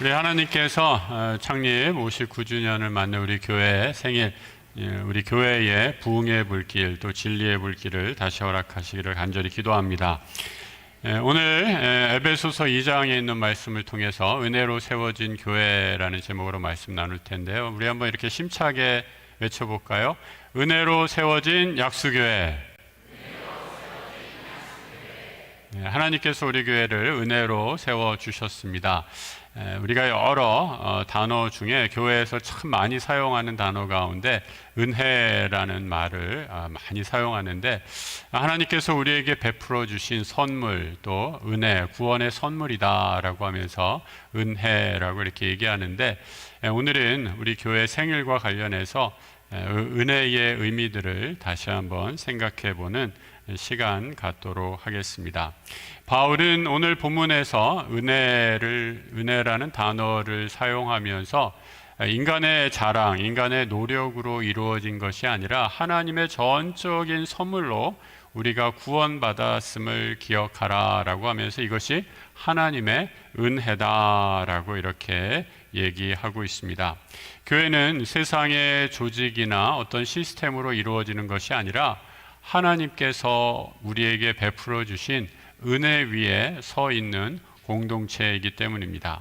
우리 하나님께서 창립 59주년을 맞는 우리 교회 생일, 우리 교회의 부흥의 불길 또 진리의 불길을 다시 허락하시기를 간절히 기도합니다. 오늘 에베소서 2장에 있는 말씀을 통해서 은혜로 세워진 교회라는 제목으로 말씀 나눌 텐데요. 우리 한번 이렇게 심차게 외쳐볼까요? 은혜로 세워진 약수교회. 하나님께서 우리 교회를 은혜로 세워주셨습니다. 우리가 여러 단어 중에 교회에서 참 많이 사용하는 단어 가운데 은혜라는 말을 많이 사용하는데, 하나님께서 우리에게 베풀어 주신 선물, 또 은혜, 구원의 선물이다라고 하면서 은혜라고 이렇게 얘기하는데, 오늘은 우리 교회 생일과 관련해서 은혜의 의미들을 다시 한번 생각해 보는 시간 갖도록 하겠습니다. 바울은 오늘 본문에서 은혜라는 단어를 사용하면서 인간의 자랑, 인간의 노력으로 이루어진 것이 아니라 하나님의 전적인 선물로 우리가 구원받았음을 기억하라 라고 하면서 이것이 하나님의 은혜다라고 이렇게 얘기하고 있습니다. 교회는 세상의 조직이나 어떤 시스템으로 이루어지는 것이 아니라 하나님께서 우리에게 베풀어 주신 은혜 위에 서 있는 공동체이기 때문입니다.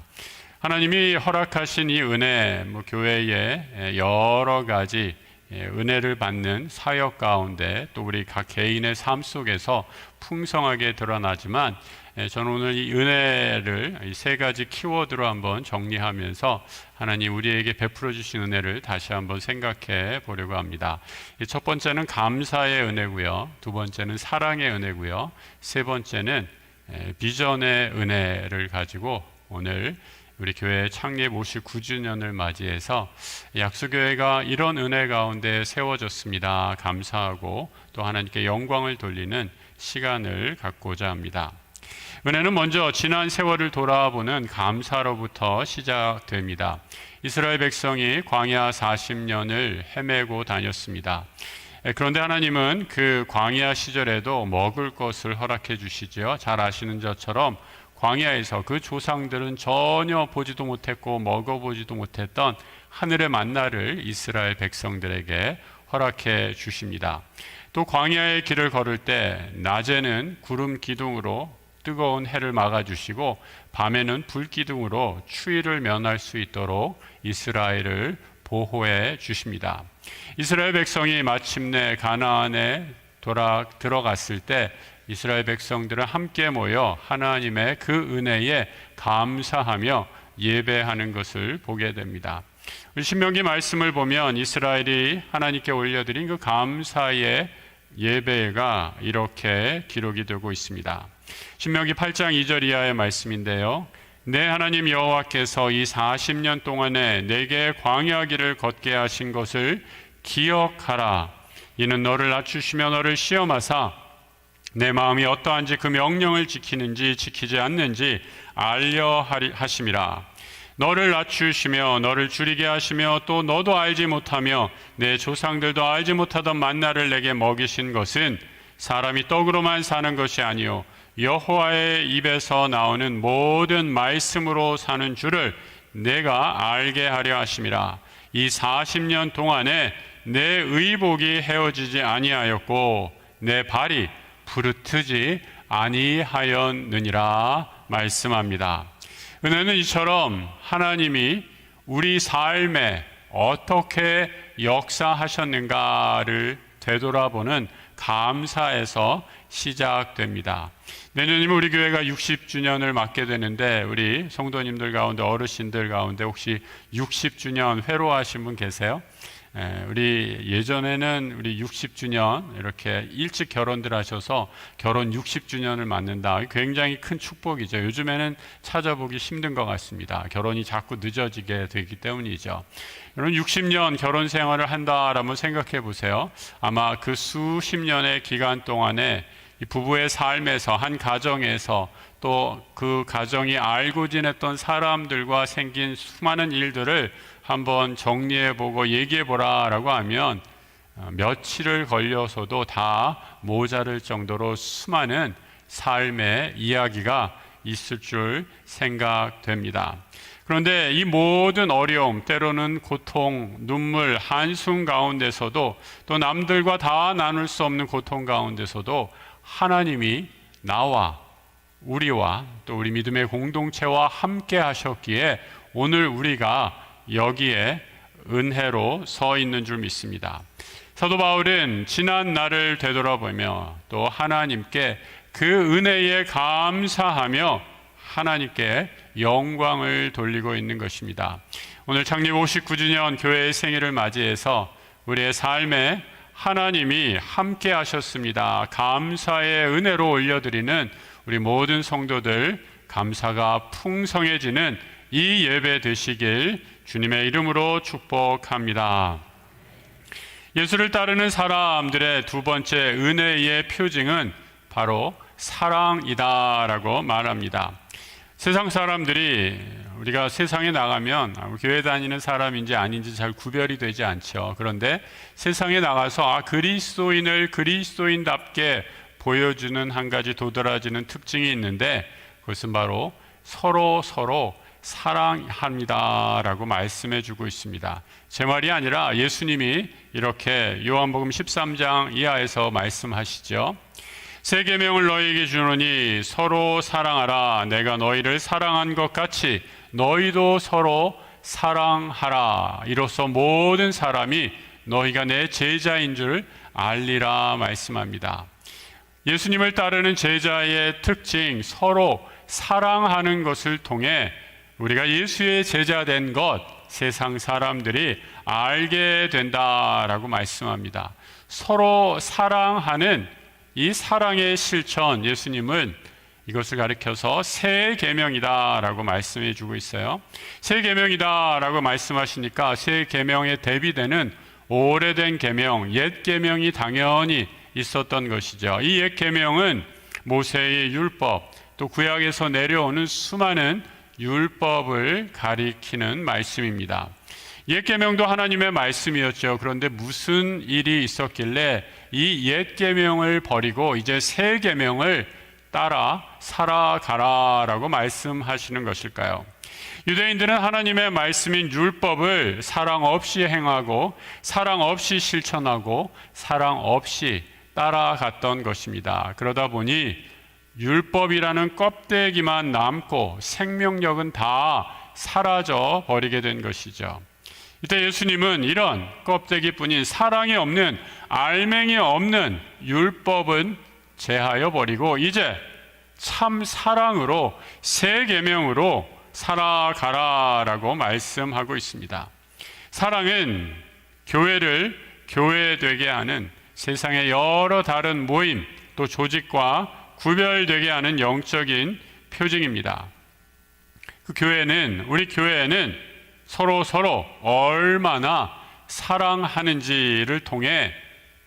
하나님이 허락하신 이 은혜, 교회의 여러 가지 은혜를 받는 사역 가운데 또 우리 각 개인의 삶 속에서 풍성하게 드러나지만, 저는 오늘 이 은혜를 이 세 가지 키워드로 한번 정리하면서 하나님 우리에게 베풀어 주신 은혜를 다시 한번 생각해 보려고 합니다. 첫 번째는 감사의 은혜고요, 두 번째는 사랑의 은혜고요, 세 번째는 비전의 은혜를 가지고 오늘 우리 교회 창립 59주년을 맞이해서 약수교회가 이런 은혜 가운데 세워졌습니다. 감사하고 또 하나님께 영광을 돌리는 시간을 갖고자 합니다. 은혜는 먼저 지난 세월을 돌아보는 감사로부터 시작됩니다. 이스라엘 백성이 광야 40년을 헤매고 다녔습니다. 그런데 하나님은 그 광야 시절에도 먹을 것을 허락해 주시죠. 잘 아시는 것처럼 광야에서 그 조상들은 전혀 보지도 못했고 먹어보지도 못했던 하늘의 만나를 이스라엘 백성들에게 허락해 주십니다. 또 광야의 길을 걸을 때 낮에는 구름 기둥으로 뜨거운 해를 막아주시고 밤에는 불 기둥으로 추위를 면할 수 있도록 이스라엘을 보호해 주십니다. 이스라엘 백성이 마침내 가나안에 들어갔을 때 이스라엘 백성들은 함께 모여 하나님의 그 은혜에 감사하며 예배하는 것을 보게 됩니다. 신명기 말씀을 보면 이스라엘이 하나님께 올려드린 그 감사의 예배가 이렇게 기록이 되고 있습니다. 신명기 8장 2절 이하의 말씀인데요. 내 하나님 여호와께서 이 40년 동안에 내게 광야 길을 걷게 하신 것을 기억하라. 이는 너를 낮추시며 너를 시험하사 내 마음이 어떠한지 그 명령을 지키는지 지키지 않는지 알려 하심이라. 너를 낮추시며 너를 줄이게 하시며 또 너도 알지 못하며 내 조상들도 알지 못하던 만나를 내게 먹이신 것은 사람이 떡으로만 사는 것이 아니요 여호와의 입에서 나오는 모든 말씀으로 사는 줄을 내가 알게 하려 하심이라. 이 40년 동안에 내 의복이 헤어지지 아니하였고 내 발이 부르트지 아니하였느니라 말씀합니다. 은혜는 이처럼 하나님이 우리 삶에 어떻게 역사하셨는가를 되돌아보는 감사에서 시작됩니다. 내년이면 우리 교회가 60주년을 맞게 되는데 우리 성도님들 가운데 어르신들 가운데 혹시 60주년 회로하신 분 계세요? 우리 예전에는 우리 60주년 이렇게 일찍 결혼들 하셔서 결혼 60주년을 맞는다. 굉장히 큰 축복이죠. 요즘에는 찾아보기 힘든 것 같습니다. 결혼이 자꾸 늦어지게 되기 때문이죠. 여러분 60년 결혼 생활을 한다라면 생각해 보세요. 아마 그 수십 년의 기간 동안에 이 부부의 삶에서 한 가정에서 또 그 가정이 알고 지냈던 사람들과 생긴 수많은 일들을 한번 정리해보고 얘기해보라 라고 하면 며칠을 걸려서도 다 모자랄 정도로 수많은 삶의 이야기가 있을 줄 생각됩니다. 그런데 이 모든 어려움, 때로는 고통, 눈물, 한숨 가운데서도 또 남들과 다 나눌 수 없는 고통 가운데서도 하나님이 나와 우리와 또 우리 믿음의 공동체와 함께 하셨기에 오늘 우리가 여기에 은혜로 서 있는 줄 믿습니다. 사도 바울은 지난 날을 되돌아보며 또 하나님께 그 은혜에 감사하며 하나님께 영광을 돌리고 있는 것입니다. 오늘 창립 59주년 교회의 생일을 맞이해서 우리의 삶에 하나님이 함께 하셨습니다. 감사의 은혜로 올려드리는 우리 모든 성도들 감사가 풍성해지는 이 예배 되시길 주님의 이름으로 축복합니다. 예수를 따르는 사람들의 두 번째 은혜의 표징은 바로 사랑이다라고 말합니다. 세상 사람들이 우리가 세상에 나가면 교회 다니는 사람인지 아닌지 잘 구별이 되지 않죠. 그런데 세상에 나가서 그리스도인을 그리스도인답게 보여주는 한 가지 도드라지는 특징이 있는데 그것은 바로 서로 사랑합니다라고 말씀해 주고 있습니다. 제 말이 아니라 예수님이 이렇게 요한복음 13장 이하에서 말씀하시죠. 새 계명을 너희에게 주노니 서로 사랑하라. 내가 너희를 사랑한 것 같이 너희도 서로 사랑하라. 이로써 모든 사람이 너희가 내 제자인 줄 알리라 말씀합니다. 예수님을 따르는 제자의 특징, 서로 사랑하는 것을 통해 우리가 예수의 제자 된 것 세상 사람들이 알게 된다라고 말씀합니다. 서로 사랑하는 이 사랑의 실천, 예수님은 이것을 가리켜서 새 계명이다라고 말씀해 주고 있어요. 새 계명이다라고 말씀하시니까 새 계명에 대비되는 오래된 계명, 옛 계명이 당연히 있었던 것이죠. 이 옛 계명은 모세의 율법, 또 구약에서 내려오는 수많은 율법을 가리키는 말씀입니다. 옛 계명도 하나님의 말씀이었죠. 그런데 무슨 일이 있었길래 이 옛 계명을 버리고 이제 새 계명을 따라 살아가라라고 말씀하시는 것일까요? 유대인들은 하나님의 말씀인 율법을 사랑 없이 행하고 사랑 없이 실천하고 사랑 없이 따라갔던 것입니다. 그러다 보니 율법이라는 껍데기만 남고 생명력은 다 사라져 버리게 된 것이죠. 이때 예수님은 이런 껍데기뿐인 사랑이 없는, 알맹이 없는 율법은 제하여 버리고 이제 참 사랑으로 새 계명으로 살아가라라고 말씀하고 있습니다. 사랑은 교회를 교회되게 하는 세상의 여러 다른 모임 또 조직과 구별되게 하는 영적인 표징입니다. 우리 교회에는 서로 얼마나 사랑하는지를 통해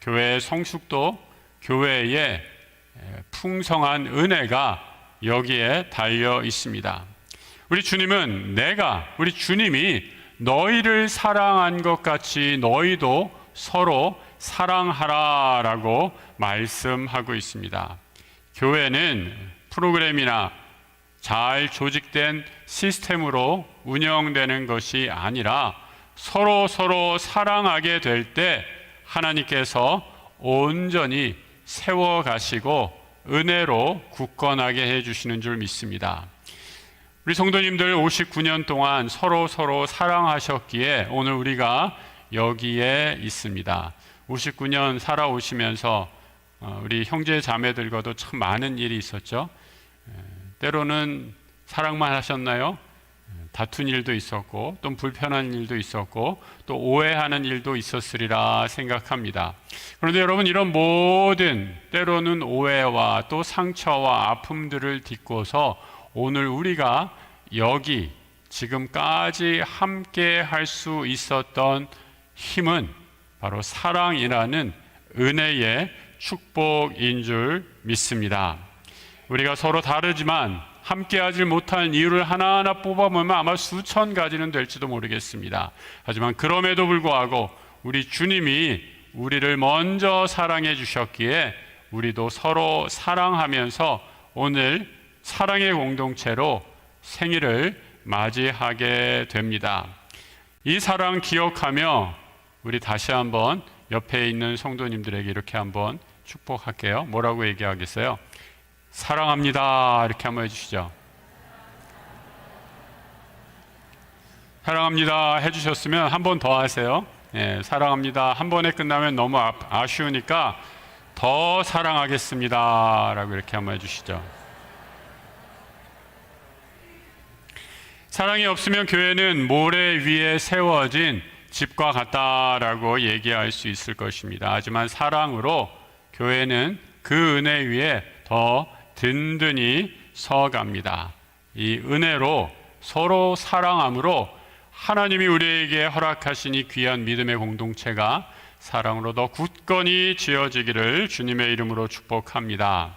교회의 성숙도, 교회의 풍성한 은혜가 여기에 달려 있습니다. 우리 주님이 너희를 사랑한 것 같이 너희도 서로 사랑하라라고 말씀하고 있습니다. 교회는 프로그램이나 잘 조직된 시스템으로 운영되는 것이 아니라 서로 사랑하게 될 때 하나님께서 온전히 세워가시고 은혜로 굳건하게 해주시는 줄 믿습니다. 우리 성도님들 59년 동안 서로 사랑하셨기에 오늘 우리가 여기에 있습니다. 59년 살아오시면서 우리 형제 자매들과도 참 많은 일이 있었죠. 때로는 사랑만 하셨나요? 다툰 일도 있었고 또 불편한 일도 있었고 또 오해하는 일도 있었으리라 생각합니다. 그런데 여러분, 이런 모든 때로는 오해와 또 상처와 아픔들을 딛고서 오늘 우리가 여기 지금까지 함께 할 수 있었던 힘은 바로 사랑이라는 은혜의 축복인 줄 믿습니다. 우리가 서로 다르지만 함께하지 못할 이유를 하나하나 뽑아보면 아마 수천 가지는 될지도 모르겠습니다. 하지만 그럼에도 불구하고 우리 주님이 우리를 먼저 사랑해 주셨기에 우리도 서로 사랑하면서 오늘 사랑의 공동체로 생일을 맞이하게 됩니다. 이 사랑 기억하며 우리 다시 한번 옆에 있는 성도님들에게 이렇게 한번 축복할게요. 뭐라고 얘기하겠어요? 사랑합니다. 이렇게 한번 해주시죠. 사랑합니다 해주셨으면 한 번 더 하세요. 예, 사랑합니다. 한 번에 끝나면 너무 아쉬우니까 더 사랑하겠습니다 라고 이렇게 한번 해주시죠. 사랑이 없으면 교회는 모래 위에 세워진 집과 같다라고 얘기할 수 있을 것입니다. 하지만 사랑으로 교회는 그 은혜 위에 더 든든히 서갑니다. 이 은혜로 서로 사랑함으로 하나님이 우리에게 허락하신 이 귀한 믿음의 공동체가 사랑으로 더 굳건히 지어지기를 주님의 이름으로 축복합니다.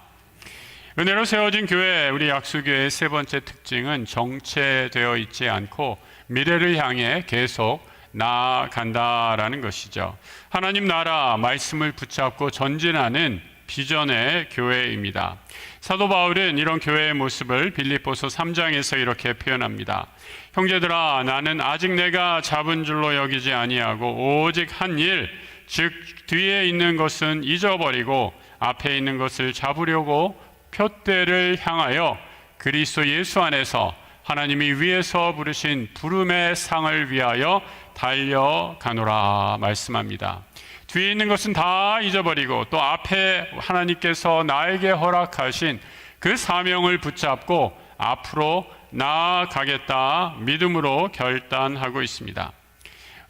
은혜로 세워진 교회, 우리 약수교회의 세 번째 특징은 정체되어 있지 않고 미래를 향해 계속 나아간다라는 것이죠. 하나님 나라 말씀을 붙잡고 전진하는 비전의 교회입니다. 사도 바울은 이런 교회의 모습을 빌립보서 3장에서 이렇게 표현합니다. 형제들아, 나는 아직 내가 잡은 줄로 여기지 아니하고 오직 한 일, 즉 뒤에 있는 것은 잊어버리고 앞에 있는 것을 잡으려고 표대를 향하여 그리스도 예수 안에서 하나님이 위에서 부르신 부름의 상을 위하여 달려가노라 말씀합니다. 뒤에 있는 것은 다 잊어버리고 또 앞에 하나님께서 나에게 허락하신 그 사명을 붙잡고 앞으로 나아가겠다 믿음으로 결단하고 있습니다.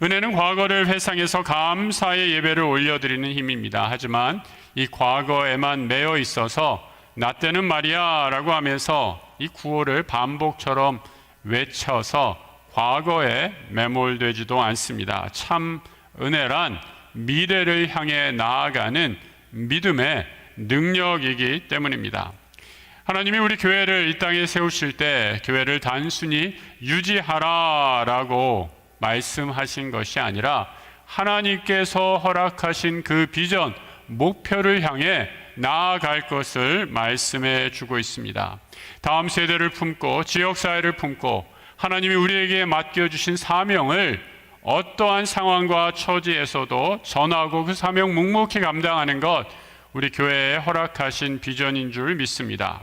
은혜는 과거를 회상해서 감사의 예배를 올려드리는 힘입니다. 하지만 이 과거에만 매여 있어서 나 때는 말이야 라고 하면서 이 구호를 반복처럼 외쳐서 과거에 매몰되지도 않습니다. 참 은혜란 미래를 향해 나아가는 믿음의 능력이기 때문입니다. 하나님이 우리 교회를 이 땅에 세우실 때 교회를 단순히 유지하라라고 말씀하신 것이 아니라 하나님께서 허락하신 그 비전, 목표를 향해 나아갈 것을 말씀해 주고 있습니다. 다음 세대를 품고 지역사회를 품고 하나님이 우리에게 맡겨주신 사명을 어떠한 상황과 처지에서도 전하고 그 사명 묵묵히 감당하는 것, 우리 교회에 허락하신 비전인 줄 믿습니다.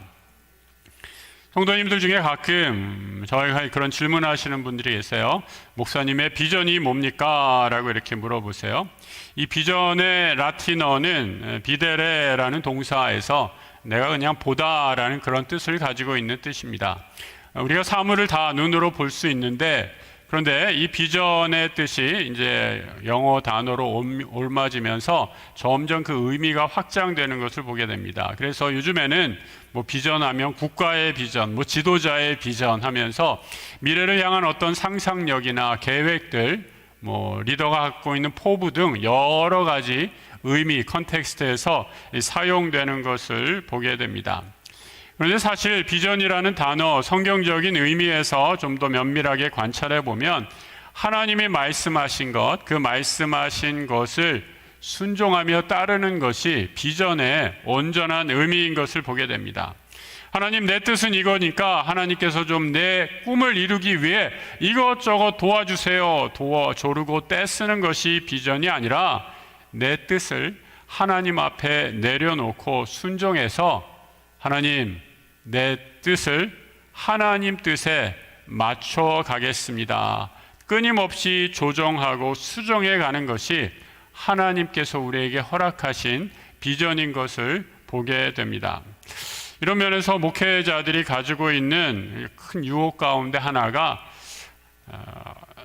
성도님들 중에 가끔 저희가 그런 질문하시는 분들이 계세요. 목사님의 비전이 뭡니까? 라고 이렇게 물어보세요. 이 비전의 라틴어는 비데레라는 동사에서 내가 그냥 보다라는 그런 뜻을 가지고 있는 뜻입니다. 우리가 사물을 다 눈으로 볼 수 있는데, 그런데 이 비전의 뜻이 이제 영어 단어로 옮아지면서 점점 그 의미가 확장되는 것을 보게 됩니다. 그래서 요즘에는 뭐 비전하면 국가의 비전, 뭐 지도자의 비전 하면서 미래를 향한 어떤 상상력이나 계획들, 뭐 리더가 갖고 있는 포부 등 여러 가지 의미, 컨텍스트에서 사용되는 것을 보게 됩니다. 그런데 사실 비전이라는 단어, 성경적인 의미에서 좀 더 면밀하게 관찰해 보면 하나님이 말씀하신 것, 그 말씀하신 것을 순종하며 따르는 것이 비전의 온전한 의미인 것을 보게 됩니다. 하나님, 내 뜻은 이거니까 하나님께서 좀 내 꿈을 이루기 위해 이것저것 도와주세요. 조르고 떼쓰는 것이 비전이 아니라 내 뜻을 하나님 앞에 내려놓고 순종해서 하나님, 내 뜻을 하나님 뜻에 맞춰 가겠습니다. 끊임없이 조정하고 수정해 가는 것이 하나님께서 우리에게 허락하신 비전인 것을 보게 됩니다. 이런 면에서 목회자들이 가지고 있는 큰 유혹 가운데 하나가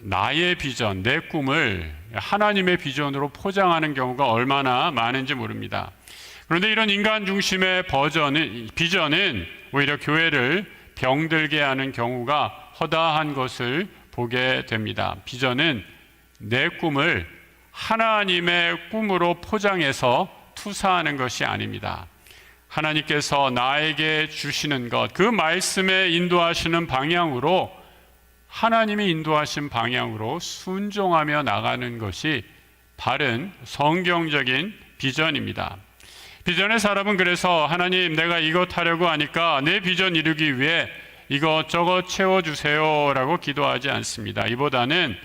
나의 비전, 내 꿈을 하나님의 비전으로 포장하는 경우가 얼마나 많은지 모릅니다. 그런데 이런 인간 중심의 비전은 오히려 교회를 병들게 하는 경우가 허다한 것을 보게 됩니다. 비전은 내 꿈을 하나님의 꿈으로 포장해서 투사하는 것이 아닙니다. 하나님께서 나에게 주시는 것, 그 말씀에 인도하시는 방향으로, 하나님이 인도하신 방향으로 순종하며 나가는 것이 바른 성경적인 비전입니다. 비전의 사람은 그래서 하나님, 내가 이것 하려고 하니까 내 비전 이루기 위해 이것저것 채워주세요라고 기도하지 않습니다. 이보다는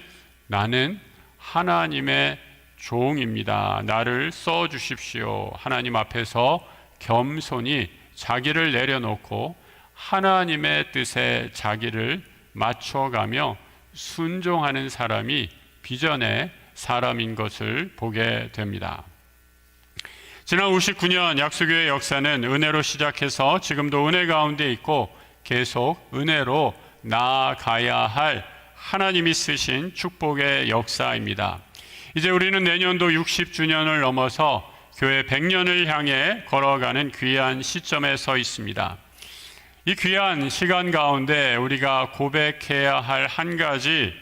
나는 하나님의 종입니다. 나를 써주십시오. 하나님 앞에서 겸손히 자기를 내려놓고 하나님의 뜻에 자기를 맞춰가며 순종하는 사람이 비전의 사람인 것을 보게 됩니다. 지난 59년 약수교회 역사는 은혜로 시작해서 지금도 은혜 가운데 있고 계속 은혜로 나아가야 할 하나님이 쓰신 축복의 역사입니다. 이제 우리는 내년도 60주년을 넘어서 교회 100년을 향해 걸어가는 귀한 시점에 서 있습니다. 이 귀한 시간 가운데 우리가 고백해야 할 한 가지,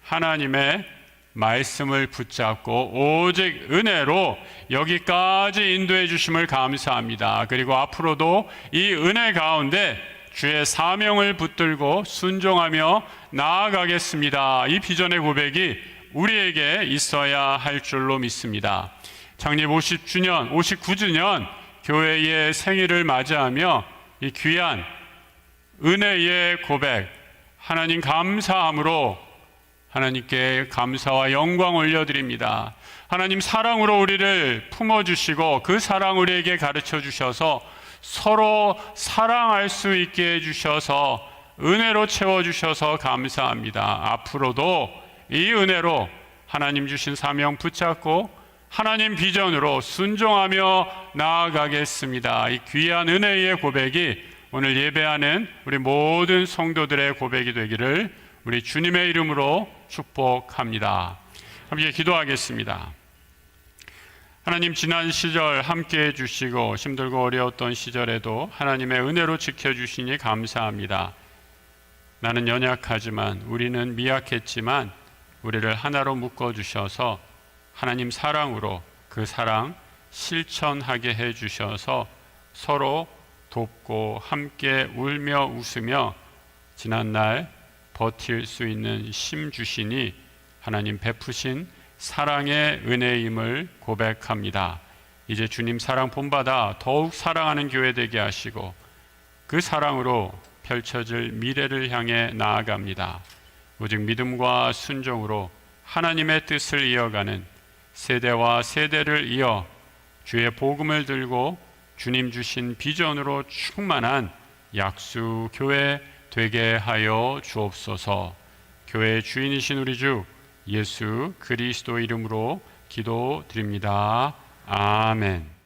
하나님의 말씀을 붙잡고 오직 은혜로 여기까지 인도해 주심을 감사합니다. 그리고 앞으로도 이 은혜 가운데 주의 사명을 붙들고 순종하며 나아가겠습니다. 이 비전의 고백이 우리에게 있어야 할 줄로 믿습니다. 창립 50주년, 59주년 교회의 생일을 맞이하며 이 귀한 은혜의 고백, 하나님 감사함으로 하나님께 감사와 영광 올려드립니다. 하나님 사랑으로 우리를 품어주시고 그 사랑 우리에게 가르쳐 주셔서 서로 사랑할 수 있게 해주셔서 은혜로 채워주셔서 감사합니다. 앞으로도 이 은혜로 하나님 주신 사명 붙잡고 하나님 비전으로 순종하며 나아가겠습니다. 이 귀한 은혜의 고백이 오늘 예배하는 우리 모든 성도들의 고백이 되기를 우리 주님의 이름으로 축복합니다. 함께 기도하겠습니다. 하나님, 지난 시절 함께해 주시고 힘들고 어려웠던 시절에도 하나님의 은혜로 지켜주시니 감사합니다. 나는 연약하지만, 우리는 미약했지만 우리를 하나로 묶어주셔서 하나님 사랑으로 그 사랑 실천하게 해주셔서 서로 돕고 함께 울며 웃으며 지난날 버틸 수 있는 힘 주시니 하나님 베푸신 사랑의 은혜임을 고백합니다. 이제 주님 사랑 본받아 더욱 사랑하는 교회 되게 하시고 그 사랑으로 펼쳐질 미래를 향해 나아갑니다. 오직 믿음과 순종으로 하나님의 뜻을 이어가는 세대와 세대를 이어 주의 복음을 들고 주님 주신 비전으로 충만한 약수 교회 되게 하여 주옵소서. 교회의 주인이신 우리 주 예수 그리스도 이름으로 기도드립니다. 아멘.